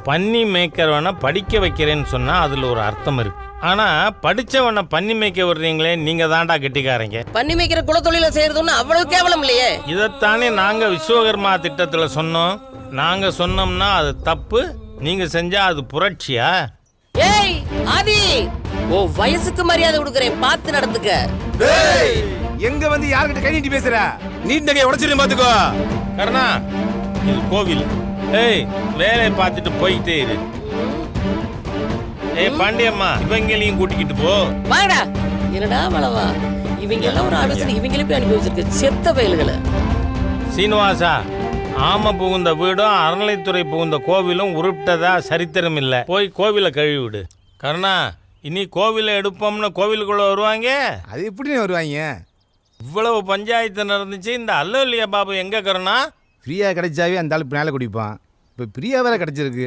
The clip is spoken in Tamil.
பன்னி மேய்க்கிறவனை படிக்க வைக்கிறேன்னு சொன்னா அதுல ஒரு அர்த்தம் இருக்கு. ஆனா படிச்சவனை பன்னி மேய்க்க விடுறீங்களே, நீங்க தாண்டா கெட்டிக்காரங்க. பன்னி மேய்க்கிற குலத்தொழில செய்யறதுன்னு அவ்வளவு கேவலம் இல்லையே. இதைத்தானே நாங்க விஸ்வகர்மா திட்டத்துல சொன்னோம். நாங்க சொன்னோம்னா அது தப்பு, நீங்க செஞ்சா அது புரட்சியா? ஏய் ஆதி, ஓ வயசுக்கு மரியாதை கொடுக்கறேன், பார்த்து நடந்துக்க. எங்க வந்து யார்கிட்ட கை நீட்டி பேசுற? நீட் நகையை உடைச்சிட்டு பாத்துக்கோ. கருணா, இது கோவில். ஏய், வேலையை பார்த்துட்டு போயிட்டே இரு. ஏய் பாண்டியம்மா, இவங்களையும் கூட்டிக்கிட்டு போ. வாடா. என்னடா வளவா, இவங்க எல்லாம் ஒரு ஆலோசனை இவங்களே போய் அனுப்பி வச்சிருக்கு, செத்த பயல்களை. சீனிவாசா, ஆம புகுந்த வீடும் அறநிலைத்துறை புகுந்த கோவிலும் உருப்பிட்டதா சரித்திரம் இல்லை. போய் கோவிலை கழுவி விடு. கருணா, இனி கோவிலை எடுப்போம்னு கோவிலுக்குள்ள வருவாங்க. அது எப்படி வருவாங்க? இவ்வளவு பஞ்சாயத்து நடந்துச்சு, இந்த அல்லலியா பாபு எங்க? கருணா ஃப்ரீயா கிடைச்சாவே அந்த ஆளு பின்னால குடிப்பான். இப்ப ஃப்ரீயா வேற கிடைச்சிருக்கு.